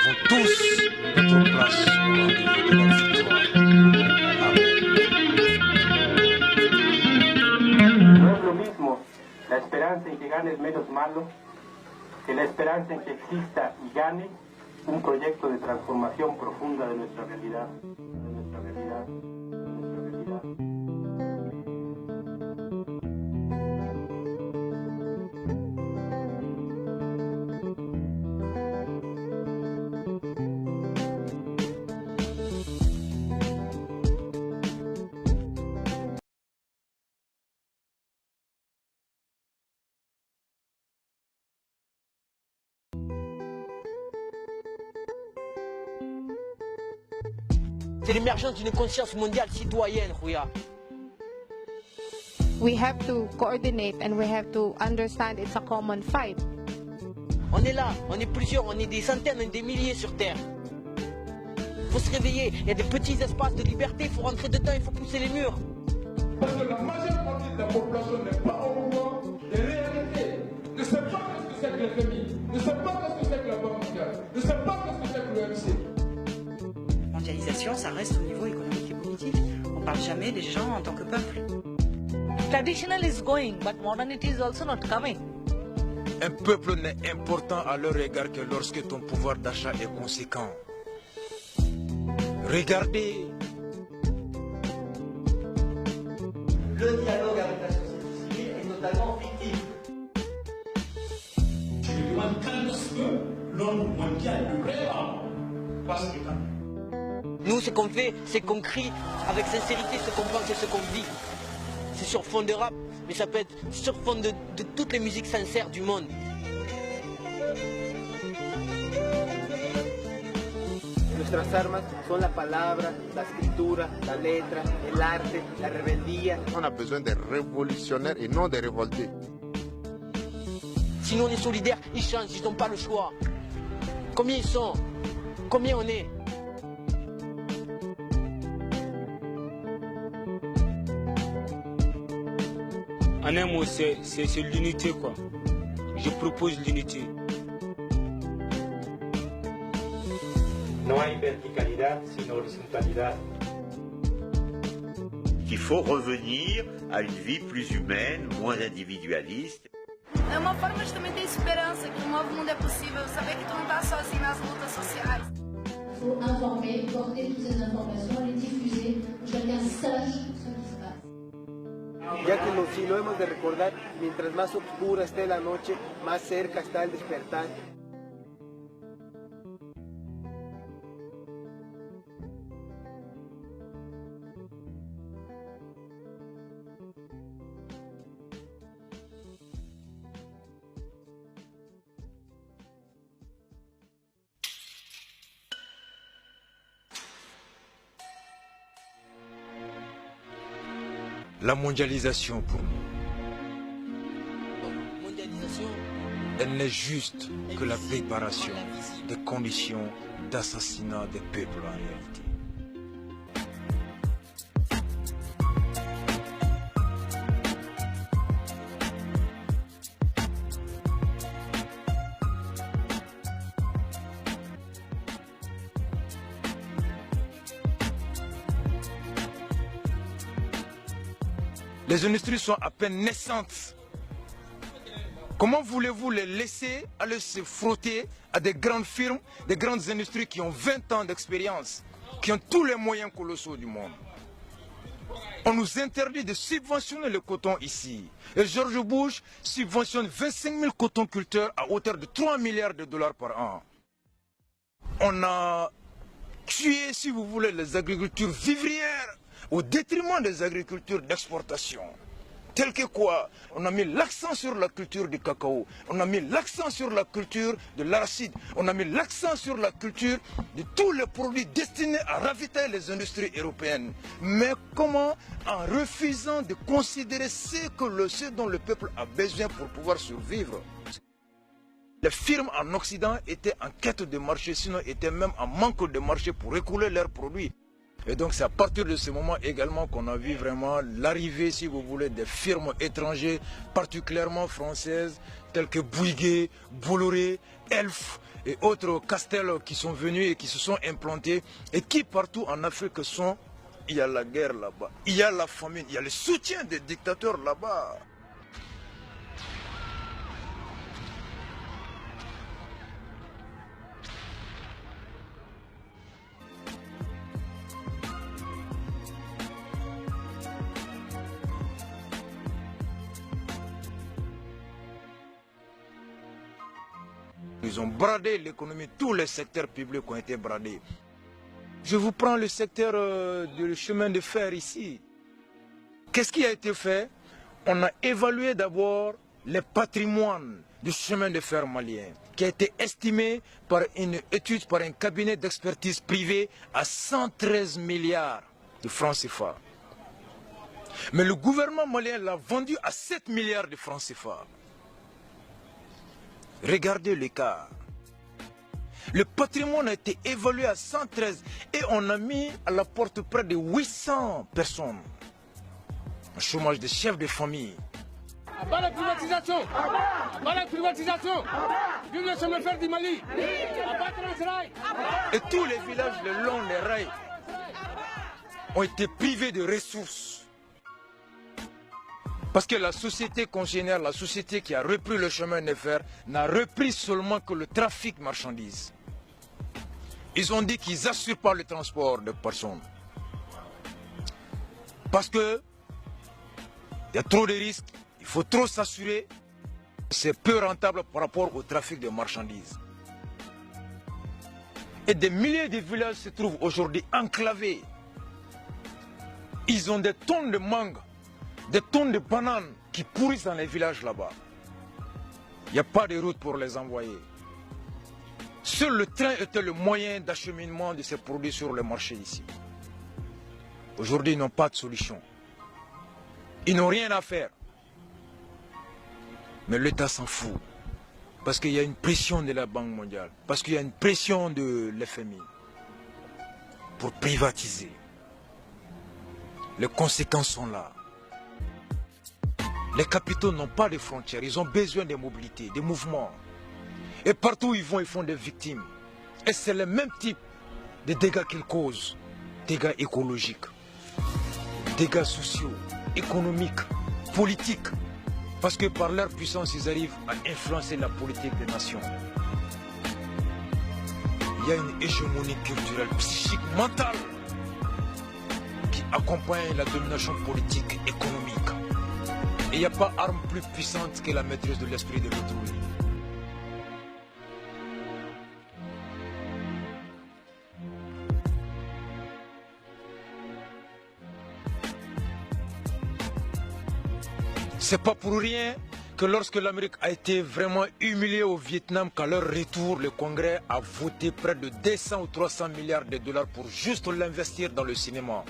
avons tous notre place au rendez-vous de la victoire. No es lo mismo la esperanza en que gane el menos malo que la esperanza en que exista y gane un proyecto de transformación profunda de nuestra realidad. C'est l'émergence d'une conscience mondiale citoyenne, Rouya. We have to coordinate and we have to understand it's a common fight. On est là, on est plusieurs, on est des centaines, on est des milliers sur Terre. Il faut se réveiller, il y a des petits espaces de liberté, il faut rentrer dedans, il faut pousser les murs. Parce que la majeure partie de la population n'est pas au courant des réalités, ne sait pas ce que c'est que le FMI, ne sait pas ce que c'est que la Banque mondiale, ne sait pas ce que c'est que l'OMC. La mondialisation, ça reste au niveau économique et politique. On ne parle jamais des gens en tant que peuple. Traditional is going, but modernity is also not coming. Un peuple n'est important à leur égard que lorsque ton pouvoir d'achat est conséquent. Regardez. Le dialogue avec la société civile est totalement fictif. Je me demande quand est-ce que l'ordre mondial vraiment va se rétablir. Nous, ce qu'on fait, c'est qu'on crie avec sincérité ce qu'on pense et ce qu'on vit. C'est sur fond de rap, mais ça peut être sur fond de toutes les musiques sincères du monde. Nuestras armas son la palabra, la escritura, la letra, el arte, la rebeldía. On a besoin de révolutionnaires et non de révoltés. Si nous on est solidaires, ils changent, ils n'ont pas le choix. Combien ils sont? Combien on est? En un mot, c'est l'unité, quoi. Je propose l'unité. No hay verticalidad, sino horizontalidad. Qu'il faut revenir à une vie plus humaine, moins individualiste. É uma forma de também ter esperança que um novo mundo é possível, saber que tu não está sozinho nas lutas sociais. Il faut informer, porter toutes ces informations, les diffuser, pour que chacun sache ce qui se passe. Ya que si lo hemos de recordar, mientras más oscura esté la noche, más cerca está el despertar. La mondialisation pour nous, elle n'est juste que la préparation des conditions d'assassinat des peuples en réalité. Les industries sont à peine naissantes. Comment voulez-vous les laisser aller se frotter à des grandes firmes, des grandes industries qui ont 20 ans d'expérience, qui ont tous les moyens colossaux du monde? On nous interdit de subventionner le coton ici. Et George Bush subventionne 25 000 cotonculteurs à hauteur de 3 milliards de dollars par an. On a tué, si vous voulez, les agricultures vivrières au détriment des agricultures d'exportation. Tel que quoi? On a mis l'accent sur la culture du cacao, on a mis l'accent sur la culture de l'arachide, on a mis l'accent sur la culture de tous les produits destinés à ravitailler les industries européennes. Mais comment? En refusant de considérer ce dont le peuple a besoin pour pouvoir survivre. Les firmes en Occident étaient en quête de marché, sinon étaient même en manque de marché pour écouler leurs produits. Et donc c'est à partir de ce moment également qu'on a vu vraiment l'arrivée, si vous voulez, des firmes étrangères, particulièrement françaises, telles que Bouygues, Bolloré, Elf et autres Castel qui sont venus et qui se sont implantés et qui partout en Afrique sont... Il y a la guerre là-bas, il y a la famine, il y a le soutien des dictateurs là-bas. Ils ont bradé l'économie, tous les secteurs publics ont été bradés. Je vous prends le secteur du chemin de fer ici. Qu'est-ce qui a été fait? On a évalué d'abord les patrimoines du chemin de fer malien, qui a été estimé par une étude, par un cabinet d'expertise privé à 113 milliards de francs CFA. Mais le gouvernement malien l'a vendu à 7 milliards de francs CFA. Regardez l'écart. Le patrimoine a été évalué à 113 et on a mis à la porte près de 800 personnes. Un chômage de chefs de famille. Pas la privatisation. Pas la privatisation. Vive le chemin de fer du Mali. Et tous les villages le long des rails ont été privés de ressources. Parce que la société congénère, la société qui a repris le chemin de fer, n'a repris seulement que le trafic marchandises. Ils ont dit qu'ils n'assurent pas le transport de personnes. Parce que il y a trop de risques, il faut trop s'assurer. C'est peu rentable par rapport au trafic de marchandises. Et des milliers de villages se trouvent aujourd'hui enclavés. Ils ont des tonnes de mangue, des tonnes de bananes qui pourrissent dans les villages là-bas. Il n'y a pas de route pour les envoyer. Seul le train était le moyen d'acheminement de ces produits sur le marché ici. Aujourd'hui, ils n'ont pas de solution. Ils n'ont rien à faire. Mais l'État s'en fout. Parce qu'il y a une pression de la Banque mondiale. Parce qu'il y a une pression de l'FMI. Pour privatiser. Les conséquences sont là. Les capitaux n'ont pas de frontières. Ils ont besoin de mobilité, de mouvements. Et partout où ils vont, ils font des victimes. Et c'est le même type de dégâts qu'ils causent. Dégâts écologiques, dégâts sociaux, économiques, politiques. Parce que par leur puissance, ils arrivent à influencer la politique des nations. Il y a une hégémonie culturelle, psychique, mentale qui accompagne la domination politique, économique. Et il n'y a pas d'arme plus puissante que la maîtrise de l'esprit de l'autrui. C'est pas pour rien que lorsque l'Amérique a été vraiment humiliée au Vietnam, qu'à leur retour, le Congrès a voté près de 200 ou 300 milliards de dollars pour juste l'investir dans le cinéma.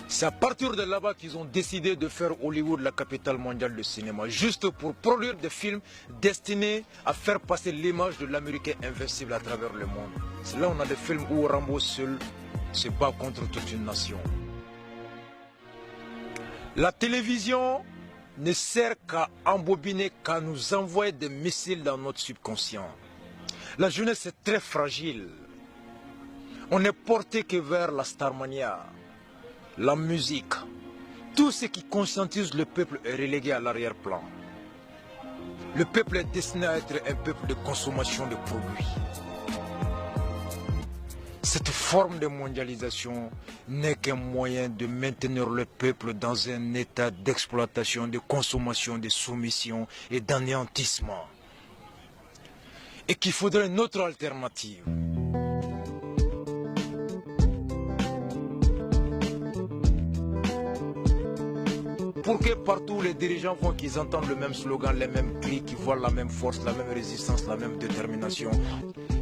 C'est à partir de là-bas qu'ils ont décidé de faire Hollywood la capitale mondiale du cinéma, juste pour produire des films destinés à faire passer l'image de l'Américain invincible à travers le monde. C'est là où on a des films où Rambo seul se bat contre toute une nation. La télévision ne sert qu'à embobiner, qu'à nous envoyer des missiles dans notre subconscient. La jeunesse est très fragile. On n'est porté que vers la starmania, la musique. Tout ce qui conscientise le peuple est relégué à l'arrière-plan. Le peuple est destiné à être un peuple de consommation de produits. Cette forme de mondialisation n'est qu'un moyen de maintenir le peuple dans un état d'exploitation, de consommation, de soumission et d'anéantissement. Et qu'il faudrait une autre alternative. Pour que partout les dirigeants font qu'ils entendent le même slogan, les mêmes cris, qu'ils voient la même force, la même résistance, la même détermination.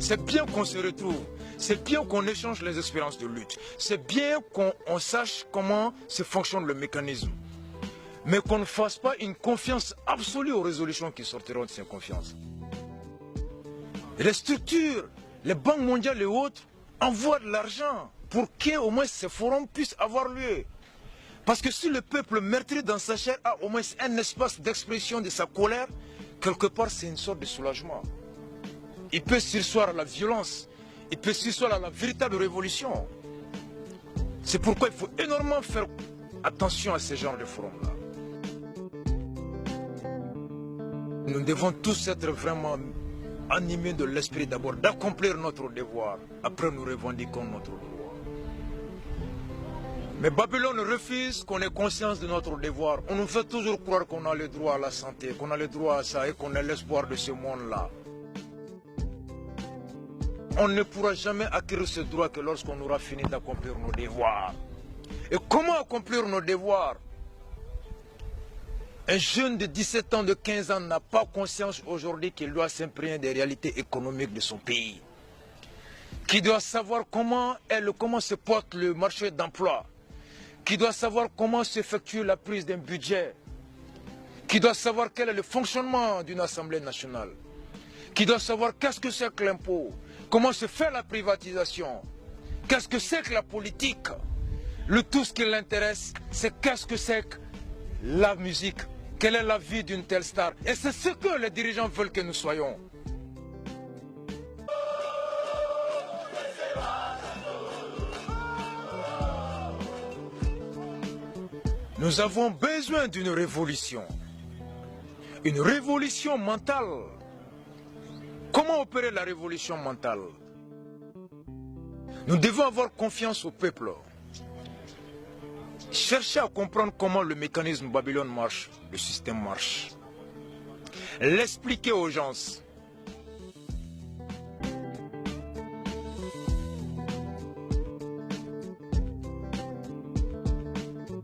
C'est bien qu'on se retrouve, c'est bien qu'on échange les expériences de lutte, c'est bien qu'on sache comment se fonctionne le mécanisme. Mais qu'on ne fasse pas une confiance absolue aux résolutions qui sortiront de ces confiances. Les structures, les banques mondiales et autres envoient de l'argent pour qu'au moins ces forums puissent avoir lieu. Parce que si le peuple meurtri dans sa chair a au moins un espace d'expression de sa colère, quelque part c'est une sorte de soulagement. Il peut sursoir à la violence, il peut sursoir à la véritable révolution. C'est pourquoi il faut énormément faire attention à ce genre de forums-là. Nous devons tous être vraiment animés de l'esprit d'abord, d'accomplir notre devoir. Après nous revendiquons notre droit. Mais Babylone refuse qu'on ait conscience de notre devoir. On nous fait toujours croire qu'on a le droit à la santé, qu'on a le droit à ça et qu'on a l'espoir de ce monde-là. On ne pourra jamais acquérir ce droit que lorsqu'on aura fini d'accomplir nos devoirs. Et comment accomplir nos devoirs? Un jeune de 17 ans, de 15 ans n'a pas conscience aujourd'hui qu'il doit s'imprégner des réalités économiques de son pays. Qui doit savoir comment se porte le marché d'emploi. Qui doit savoir comment s'effectue la prise d'un budget. Qui doit savoir quel est le fonctionnement d'une assemblée nationale. Qui doit savoir qu'est-ce que c'est que l'impôt. Comment se fait la privatisation. Qu'est-ce que c'est que la politique. Le tout ce qui l'intéresse, c'est qu'est-ce que c'est que la musique. Quelle est la vie d'une telle star? Et c'est ce que les dirigeants veulent que nous soyons. Nous avons besoin d'une révolution. Une révolution mentale. Comment opérer la révolution mentale? Nous devons avoir confiance au peuple. Chercher à comprendre comment le mécanisme Babylone marche, le système marche. L'expliquer aux gens.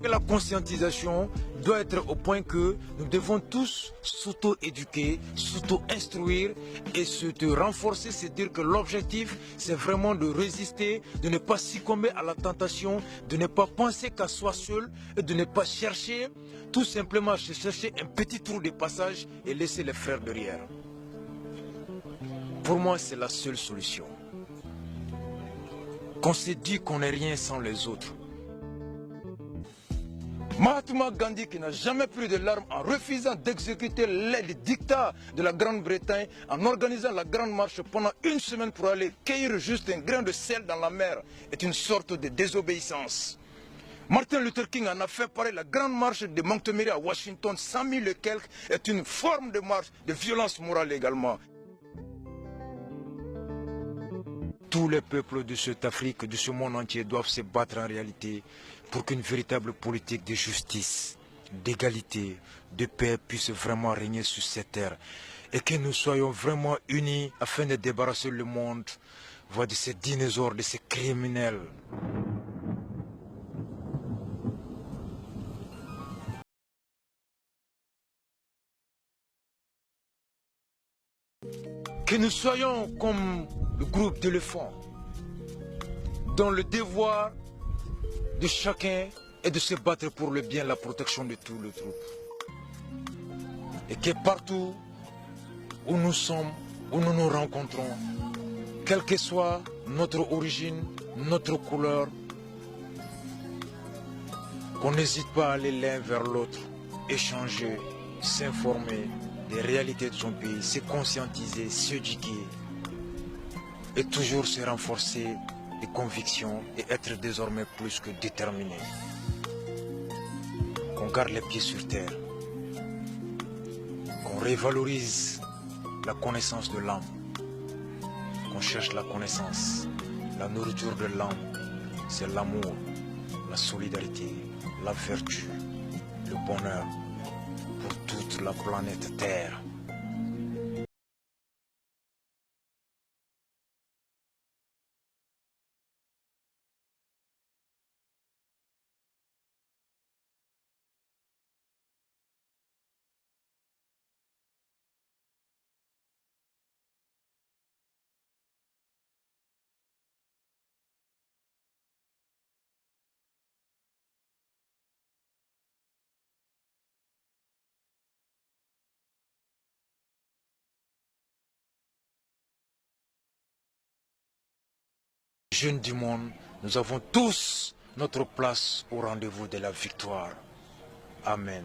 La conscientisation doit être au point que nous devons tous s'auto-éduquer, s'auto-instruire et se renforcer, c'est dire que l'objectif c'est vraiment de résister, de ne pas succomber à la tentation, de ne pas penser qu'à soi seul et de ne pas chercher, tout simplement chercher un petit trou de passage et laisser les frères derrière. Pour moi c'est la seule solution. Qu'on se dit qu'on n'est rien sans les autres. Mahatma Gandhi, qui n'a jamais pris de larmes en refusant d'exécuter les dictats de la Grande-Bretagne, en organisant la grande marche pendant une semaine pour aller cueillir juste un grain de sel dans la mer, est une sorte de désobéissance. Martin Luther King en a fait pareil. La grande marche de Montgomery à Washington, 100 000 et quelques, est une forme de marche de violence morale également. Tous les peuples de cette Afrique, de ce monde entier doivent se battre en réalité pour qu'une véritable politique de justice, d'égalité, de paix puisse vraiment régner sur cette terre. Et que nous soyons vraiment unis afin de débarrasser le monde de ces dinosaures, de ces criminels. Que nous soyons comme le groupe d'éléphants, dont le devoir de chacun est de se battre pour le bien, la protection de tout le groupe. Et que partout où nous sommes, où nous nous rencontrons, quelle que soit notre origine, notre couleur, qu'on n'hésite pas à aller l'un vers l'autre, échanger, s'informer des réalités de son pays, se conscientiser, s'éduquer et toujours se renforcer les convictions et être désormais plus que déterminé. Qu'on garde les pieds sur terre, qu'on révalorise la connaissance de l'âme, qu'on cherche la connaissance. La nourriture de l'âme, c'est l'amour, la solidarité, la vertu, le bonheur pour toute la planète Terre. Jeunes du monde, nous avons tous notre place au rendez-vous de la victoire. Amen.